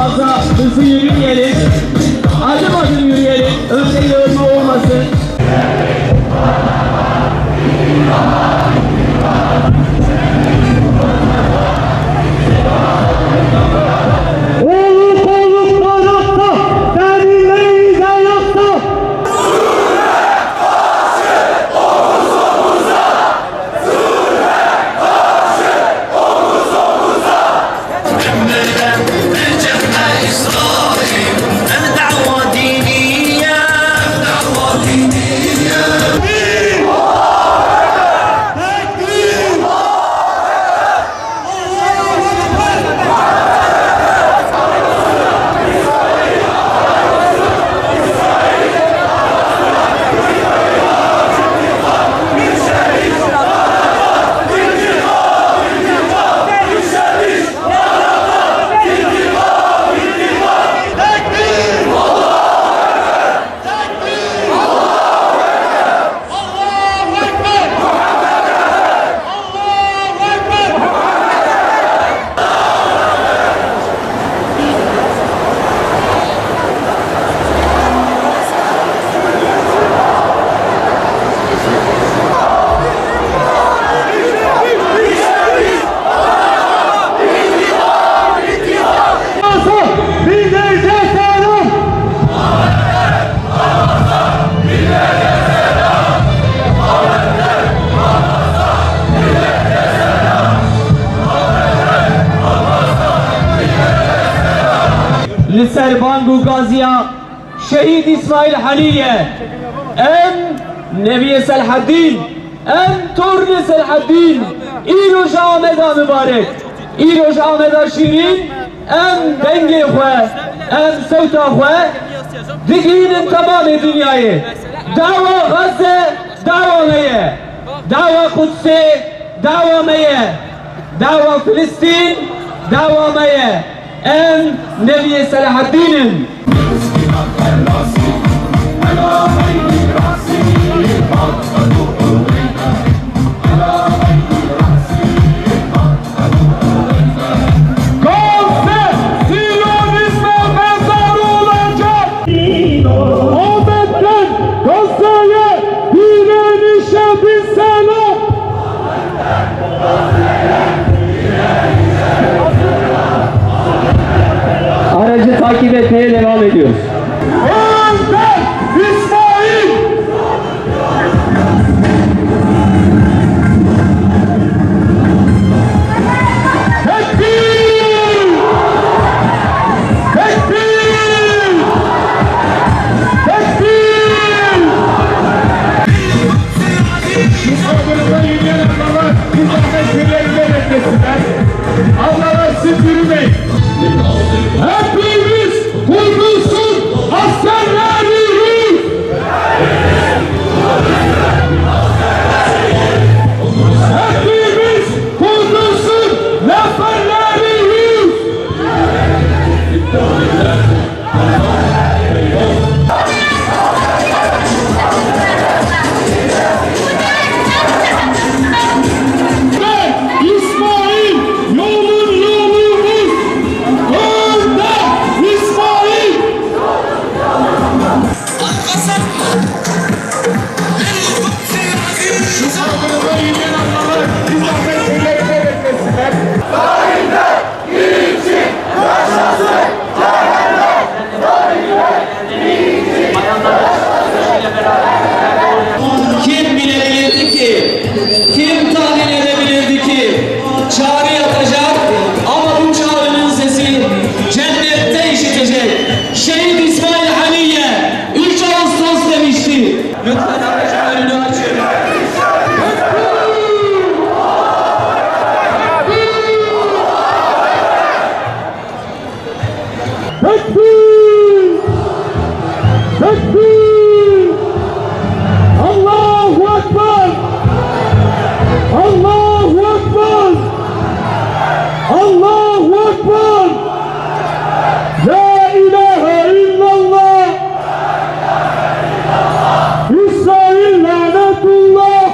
fazla hızlı yürümeyelim. Adım adım yürüyelim. Önde yığılma olmasın. Liserbangu Gaziya Şehit İsmail Haniye em Nebiye Selahaddin em Torni Selahaddin İroş Ahmeda mübarek İroş Ahmeda şirin em Bengi Hue em Sevta Hue Diginin tamamı dünyayı Dava Gazze Dava Meye Dava Kudsi Dava Meye Dava Filistin Dava Meye em Nebiye Selahaddin'in takip etmeye devam ediyoruz. Önder İsmail! Tekbir! Tekbir! Tekbir! Müsaadenizle yürüyen Allah'a bir zahmet birlerinde beklesinler. Allah'a siz yürümeyin. Hepimiz kurtulsun askerlerimiz! Hepimiz kurtulsun neferlerimiz! İsmail yolun yolumuz! Önder İsmail! Şu saldırıda yürüyen Allah'a bir zahmet birlerinde beklesinler. Tarihler için yaşasın! Tarihler! Kim bilebilirdi ki? Kim tahmin edebilirdi ki? Çağrı yapacak ama bu çağrının sesi cennette işitecek. Şehit İsmail Haniye 3 Ağustos demişti. Lütfen aracın önünü açın. Tekbir! Tekbir! Allahu Ekber! Allahu Ekber! Allahu Ekber! La ilahe illallah! İsrail lanetullah!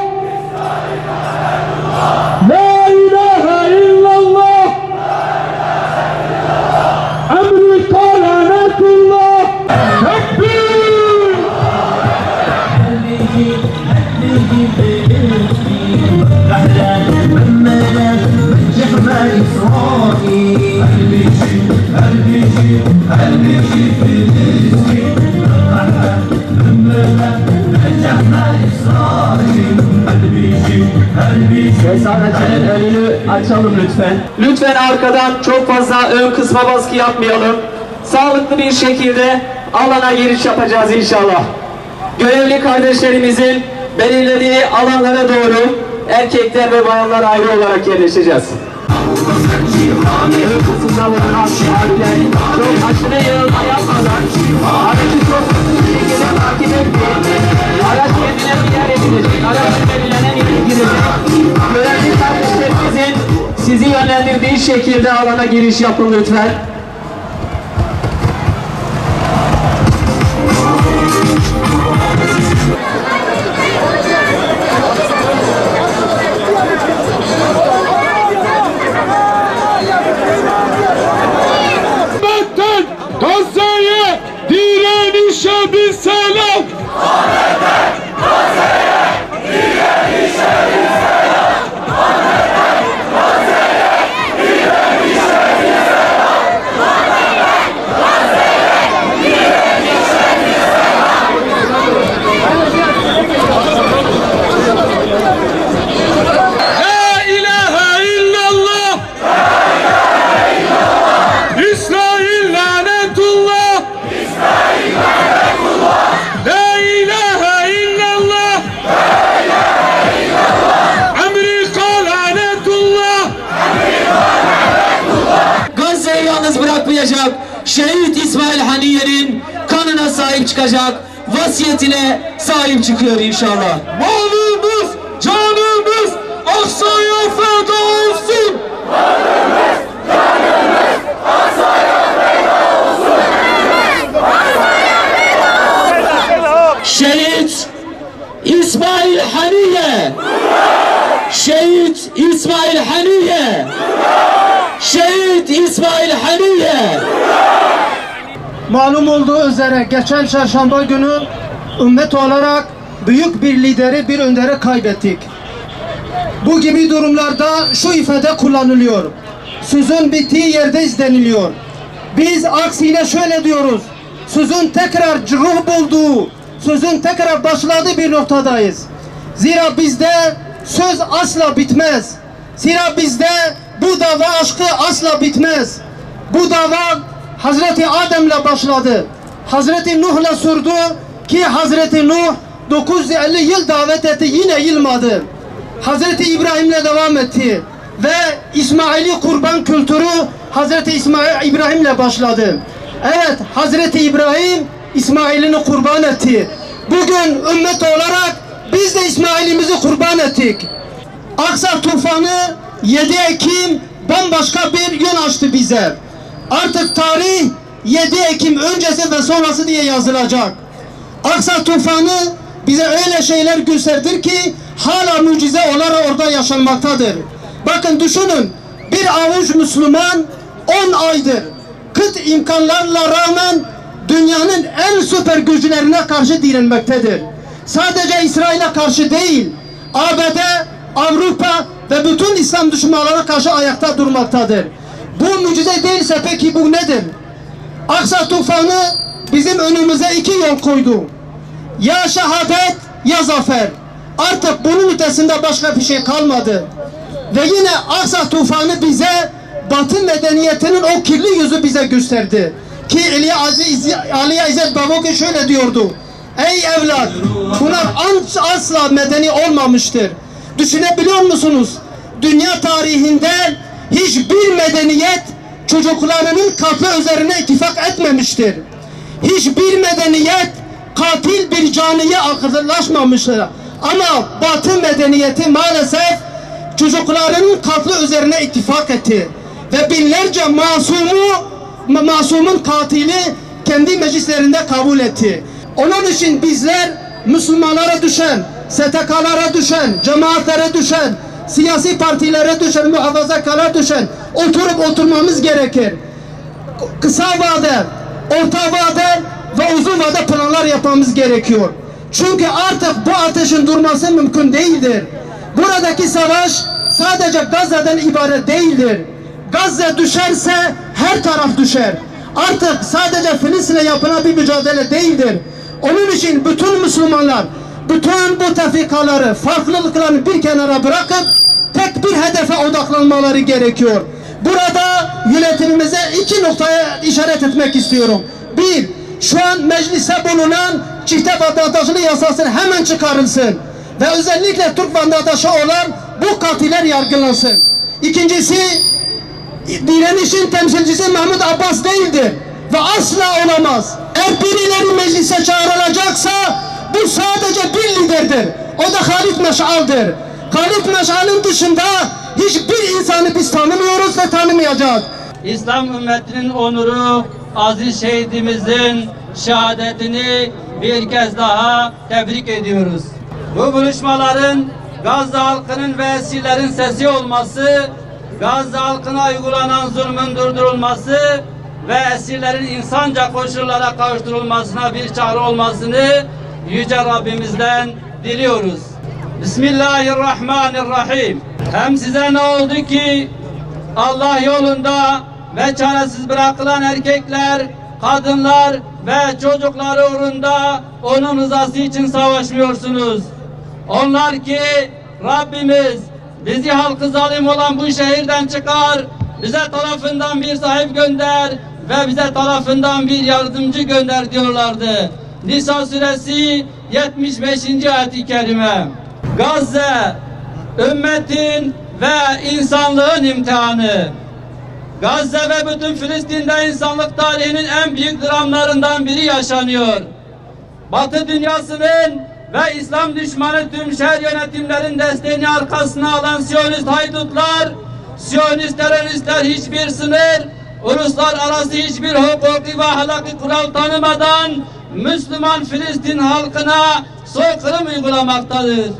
La ilahe illallah! Emri alalım lütfen. Lütfen arkadan çok fazla ön kısma baskı yapmayalım. Sağlıklı bir şekilde alana giriş yapacağız inşallah. Görevli kardeşlerimizin belirlediği alanlara doğru erkekler ve bayanlar ayrı olarak yerleşeceğiz. Ön kısımda bulunan harfler çok aşırı yığılma yapmadan aracı çok hızlı bir şekilde takip etmeyin. Araç kendine bir yer edecek, araç belirlenen yere girecek. Görevli kardeşlerimizin sizi yönlendirdiği şekilde alana giriş yapın lütfen. Ahmet'ten Gazze'ye direnişe bir selam. La ilahe illallah. İsrail lanetullah. La ilahe illallah. Amerika lanetullah. Gazze'yi yalnız bırakmayacak. Şehit İsmail Haniye'nin kanına sahip çıkacak. Vasiyetine sahip çıkıyor inşallah. Malımız, canımız Aksa'ya feda olsun. Şehit İsmail Haniye. Şehit İsmail Haniye. Şehit İsmail Haniye. Malum olduğu üzere geçen çarşamba günü ümmet olarak büyük bir lideri, bir önderi kaybettik. Bu gibi durumlarda şu ifade kullanılıyor. Sözün bittiği yerdeyiz deniliyor. Biz aksine şöyle diyoruz. Sözün tekrar ruh bulduğu, sözün tekrar başladığı bir noktadayız. Zira bizde söz asla bitmez. Zira bizde bu dava aşkı asla bitmez. Bu dava Hazreti Adem'le başladı. Hazreti Nuh'la sürdü ki Hazreti Nuh 950 yıl davet etti, yine yılmadı. Hazreti İbrahim'le devam etti ve İsmail'i kurban kültürü Hazreti İbrahim'le başladı. Evet, Hazreti İbrahim İsmail'ini kurban etti. Bugün ümmet olarak biz de İsmail'imizi kurban ettik. Aksa tufanı 7 Ekim bambaşka bir yol açtı bize. Artık tarih 7 Ekim öncesi ve sonrası diye yazılacak. Aksa tufanı bize öyle şeyler gösterdir ki hala mucize olarak orada yaşanmaktadır. Bakın düşünün, bir avuç Müslüman 10 aydır kıt imkanlarla rağmen dünyanın en süper güçlerine karşı direnmektedir. Sadece İsrail'e karşı değil, ABD, Avrupa ve bütün İslam düşmanlarına karşı ayakta durmaktadır. Bu mucize değilse peki bu nedir? Aksa tufanı bizim önümüze 2 yol koydu. Ya şehadet ya zafer. Artık bunun ötesinde başka bir şey kalmadı. Ve yine Aksa tufanı bize Batı medeniyetinin o kirli yüzü bize gösterdi. Ki Ali İzzet Baboki şöyle diyordu. Ey evlat, bunlar asla medeni olmamıştır. Düşünebiliyor musunuz? Dünya tarihinde hiçbir medeniyet çocuklarının kalbi üzerine ittifak etmemiştir. Hiçbir medeniyet katil bir canlıya akıllaşmamıştır. Ama Batı medeniyeti maalesef çocuklarının katli üzerine ittifak etti. Ve binlerce masumun katili kendi meclislerinde kabul etti. Onun için bizler Müslümanlara düşen, STK'lara düşen, cemaatlere düşen, siyasi partilere düşen, muhafazakarlara düşen oturmamız gerekir. Kısa vade, orta vade ve uzun vade planlar yapmamız gerekiyor. Çünkü artık bu ateşin durması mümkün değildir. Buradaki savaş sadece Gazze'den ibaret değildir. Gazze düşerse her taraf düşer. Artık sadece Filistin'e yapılan bir mücadele değildir. Onun için bütün Müslümanlar, bütün bu tefrikaları, farklılıklarını bir kenara bırakıp tek bir hedefe odaklanmaları gerekiyor. Burada yönetimimize 2 noktaya işaret etmek istiyorum. 1. Şu an meclise bulunan çifte vatandaşlık yasası hemen çıkarılsın. Ve özellikle Türk vatandaşı olan bu katiller yargılansın. İkincisi, direnişin temsilcisi Mahmut Abbas değildir. Ve asla olamaz. Eğer birileri meclise çağrılacaksa bu sadece bir liderdir. O da Halit Meşal'dir. Halit Meşal'in dışında hiçbir insanı biz tanımıyoruz ve tanımayacağız. İslam ümmetinin onuru, aziz şehidimizin şehadetini bir kez daha tebrik ediyoruz. Bu buluşmaların Gazze halkının ve esirlerin sesi olması, Gazze halkına uygulanan zulmün durdurulması ve esirlerin insanca koşullara kavuşturulmasına bir çağrı olmasını Yüce Rabbimizden diliyoruz. Bismillahirrahmanirrahim. Hem size ne oldu ki Allah yolunda ve çaresiz bırakılan erkekler, kadınlar ve çocukları uğrunda onun rızası için savaşmıyorsunuz? Onlar ki Rabbimiz bizi halkı zalim olan bu şehirden çıkar, bize tarafından bir sahip gönder ve bize tarafından bir yardımcı gönder diyorlardı. Nisa suresi 75. ayet-i kerime. Gazze, ümmetin ve insanlığın imtihanı. Gazze ve bütün Filistin'de insanlık tarihinin en büyük dramlarından biri yaşanıyor. Batı dünyasının ve İslam düşmanı tüm şer yönetimlerin desteğini arkasına alan Siyonist haydutlar, Siyonist teröristler hiçbir sınır, uluslararası hiçbir hukuki ve ahlaki kural tanımadan Müslüman Filistin halkına soykırım uygulamaktadır.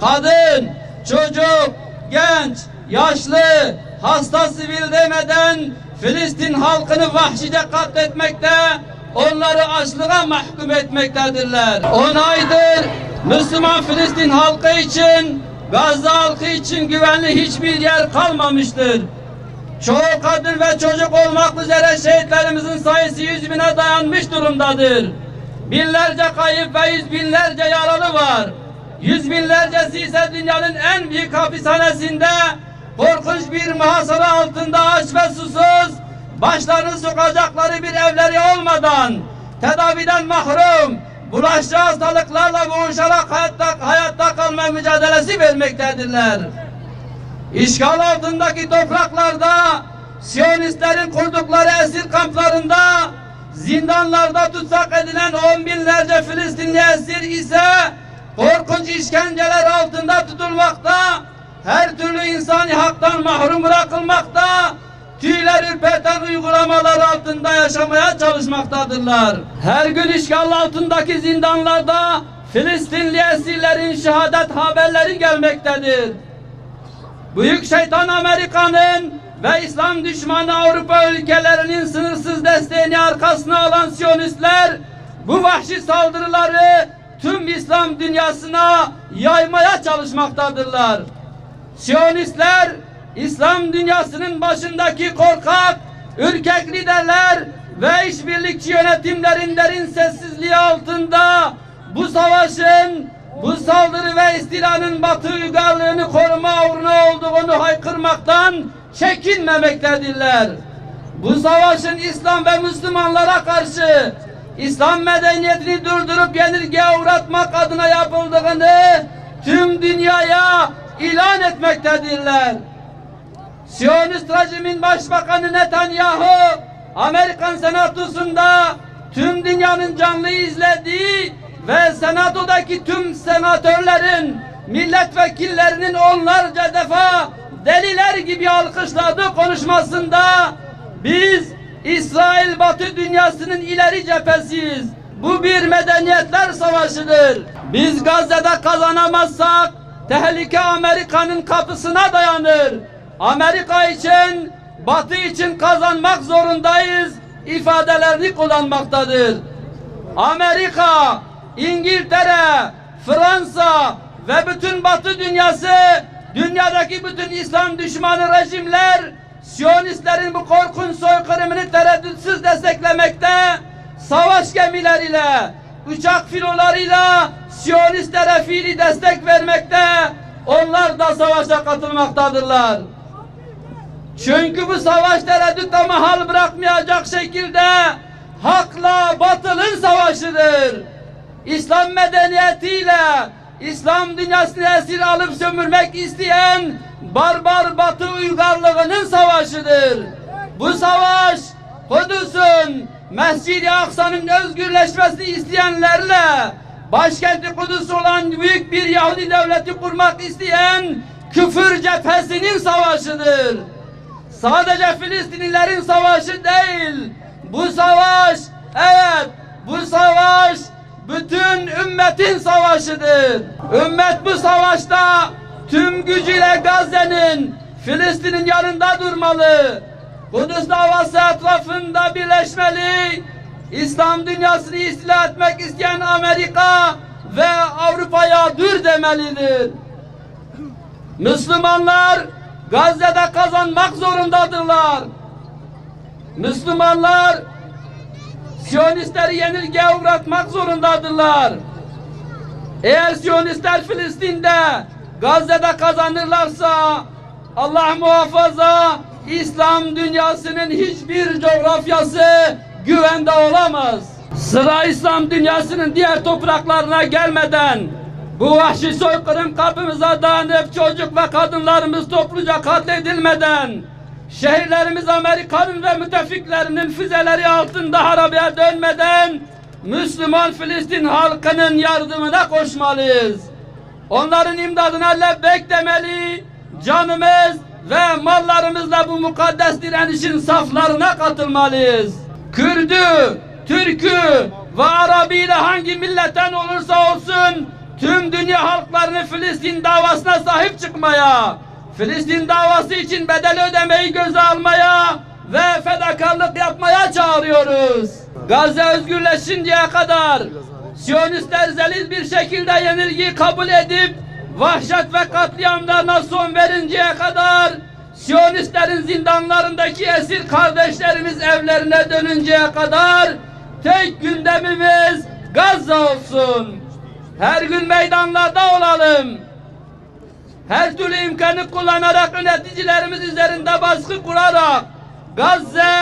Kadın, çocuk, genç, yaşlı, hasta sivil demeden Filistin halkını vahşice katletmekte, onları açlığa mahkum etmektedirler. 10 aydır Müslüman Filistin halkı için, Gazze halkı için güvenli hiçbir yer kalmamıştır. Çoğu kadın ve çocuk olmak üzere şehitlerimizin sayısı 100.000'e dayanmış durumdadır. Binlerce kayıp ve yüz binlerce yaralı var. Yüz binlercesi ise dünyanın en büyük hapishanesinde korkunç bir muhasara altında aç ve susuz, başlarını sokacakları bir evleri olmadan, tedaviden mahrum, bulaşıcı hastalıklarla boğuşarak hayatta kalma mücadelesi vermektedirler. İşgal altındaki topraklarda, Siyonistlerin kurdukları esir kamplarında, zindanlarda tutsak edilen 10 binlerce Filistinli esir ise korkunç işkenceler altında tutulmakta, her türlü insani haktan mahrum bırakılmakta, tüyler ürperten uygulamalar altında yaşamaya çalışmaktadırlar. Her gün işgal altındaki zindanlarda Filistinli esirlerin şehadet haberleri gelmektedir. Büyük şeytan Amerika'nın ve İslam düşmanı Avrupa ülkelerinin sınırsız desteğini arkasına alan Siyonistler bu vahşi saldırıları tüm İslam dünyasına yaymaya çalışmaktadırlar. Siyonistler İslam dünyasının başındaki korkak, ürkek liderler ve işbirlikçi yönetimlerin derin sessizliği altında bu savaşın, bu saldırı ve istilanın Batı uygarlığını koruma uğruna olduğunu haykırmaktan çekinmemektedirler. Bu savaşın İslam ve Müslümanlara karşı İslam medeniyetini durdurup yenilgiye uğratmak adına yapıldığını tüm dünyaya ilan etmektedirler. Siyonist rejimin başbakanı Netanyahu, Amerikan senatosunda tüm dünyanın canlı izlediği ve senatodaki tüm senatörlerin, milletvekillerinin onlarca defa deliler gibi alkışladığı konuşmasında biz İsrail Batı dünyasının ileri cephesiyiz. Bu bir medeniyetler savaşıdır. Biz Gazze'de kazanamazsak tehlike Amerika'nın kapısına dayanır. Amerika için, Batı için kazanmak zorundayız ifadelerini kullanmaktadır. Amerika, İngiltere, Fransa ve bütün Batı dünyası, dünyadaki bütün İslam düşmanı rejimler Siyonistlerin bu korkunç soykırımını tereddütsüz desteklemekte, savaş gemileriyle, uçak filolarıyla Siyonistlere fiili destek vermekte, onlar da savaşa katılmaktadırlar. Çünkü bu savaş tereddütle mahal bırakmayacak şekilde hakla batılın savaşıdır. İslam medeniyetiyle İslam dünyasını esir alıp sömürmek isteyen barbar Batı uygarlığının savaşıdır. Bu savaş Kudüs'ün, Mescid-i Aksa'nın özgürleşmesini isteyenlerle başkenti Kudüs olan büyük bir Yahudi devleti kurmak isteyen küfür cephesinin savaşıdır. Sadece Filistinlilerin savaşı değil, bu savaş, evet, bu savaş bütün ümmetin savaşıdır. Ümmet bu savaşta tüm gücüyle Gazze'nin, Filistin'in yanında durmalı. Kudüs davası etrafında birleşmeli. İslam dünyasını istila etmek isteyen Amerika ve Avrupa'ya dur demelidir. Müslümanlar Gazze'de kazanmak zorundadırlar. Müslümanlar Siyonistleri yenilgiye uğratmak zorundadırlar. Eğer Siyonistler Filistin'de, Gazze'de kazanırlarsa Allah muhafaza İslam dünyasının hiçbir coğrafyası güvende olamaz. Sıra İslam dünyasının diğer topraklarına gelmeden bu vahşi soykırım kapımıza dayanıp çocuk ve kadınlarımız topluca katledilmeden şehirlerimiz Amerika'nın ve müttefiklerinin füzeleri altında harabeye dönmeden Müslüman Filistin halkının yardımına koşmalıyız. Onların imdadına lebbek demeli, canımız ve mallarımızla bu mukaddes direnişin saflarına katılmalıyız. Kürdü, Türkü ve Arabiyle hangi milletten olursa olsun tüm dünya halklarını Filistin davasına sahip çıkmaya, Filistin davası için bedel ödemeyi göze almaya ve fedakarlık yapmaya çağırıyoruz. Gazze özgürleşinceye kadar Siyonistler zelil bir şekilde yenilgiyi kabul edip vahşet ve katliamlarına son verinceye kadar Siyonistlerin zindanlarındaki esir kardeşlerimiz evlerine dönünceye kadar tek gündemimiz Gazze olsun. Her gün meydanlarda olalım. Her türlü imkanı kullanarak yöneticilerimiz üzerinde baskı kurarak Gazze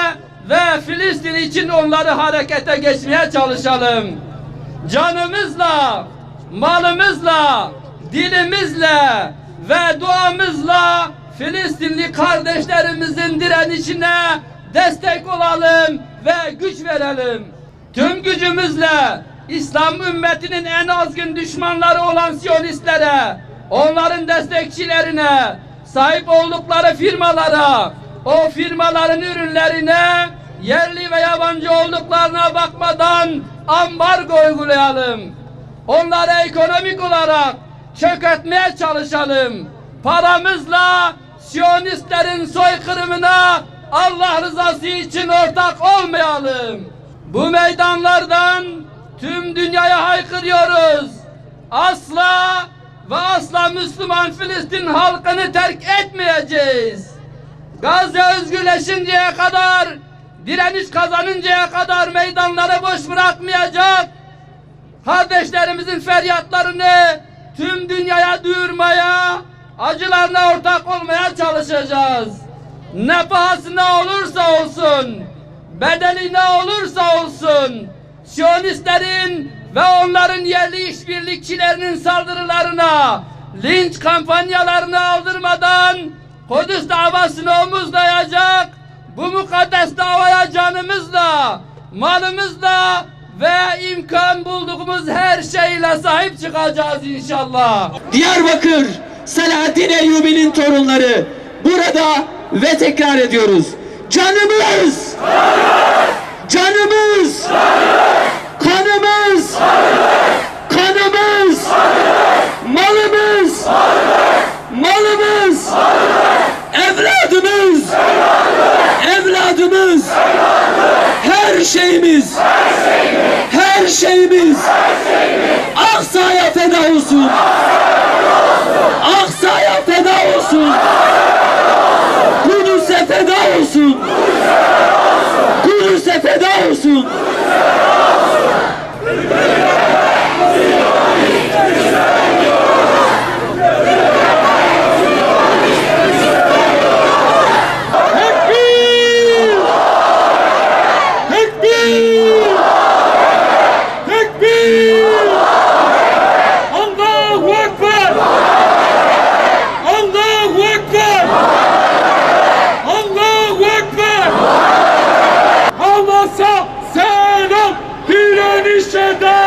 ve Filistin için onları harekete geçmeye çalışalım. Canımızla, malımızla, dilimizle ve duamızla Filistinli kardeşlerimizin direnişine destek olalım ve güç verelim. Tüm gücümüzle İslam ümmetinin en azgın düşmanları olan Siyonistlere, onların destekçilerine, sahip oldukları firmalara, o firmaların ürünlerine yerli ve yabancı olduklarına bakmadan ambargo uygulayalım. Onları ekonomik olarak çökertmeye çalışalım. Paramızla Siyonistlerin soykırımına Allah rızası için ortak olmayalım. Bu meydanlardan tüm dünyaya haykırıyoruz. Asla ve asla Müslüman Filistin halkını terk etmeyeceğiz. Gazze özgürleşinceye kadar, direniş kazanıncaya kadar meydanları boş bırakmayacak. Kardeşlerimizin feryatlarını tüm dünyaya duyurmaya, acılarına ortak olmaya çalışacağız. Ne pahasına olursa olsun, bedeli ne olursa olsun, Siyonistlerin ve onların yerli işbirlikçilerinin saldırılarına, linç kampanyalarını aldırmadan Kudüs davasını omuzlayacak, bu mukaddes davaya canımızla, malımızla ve imkan bulduğumuz her şeyle sahip çıkacağız inşallah. Diyarbakır, Selahaddin Eyyubi'nin torunları burada ve tekrar ediyoruz. Canımız! Canımız! Kanımız! Kanımız! Malımız! Malımız! Evladımız! Evladımız! Her şeyimiz! Her şeyimiz! Aksa'ya feda olsun! Aksa'ya feda olsun! Kudüs'e feda olsun! Kudüs'e feda olsun! selam, direnişe devam.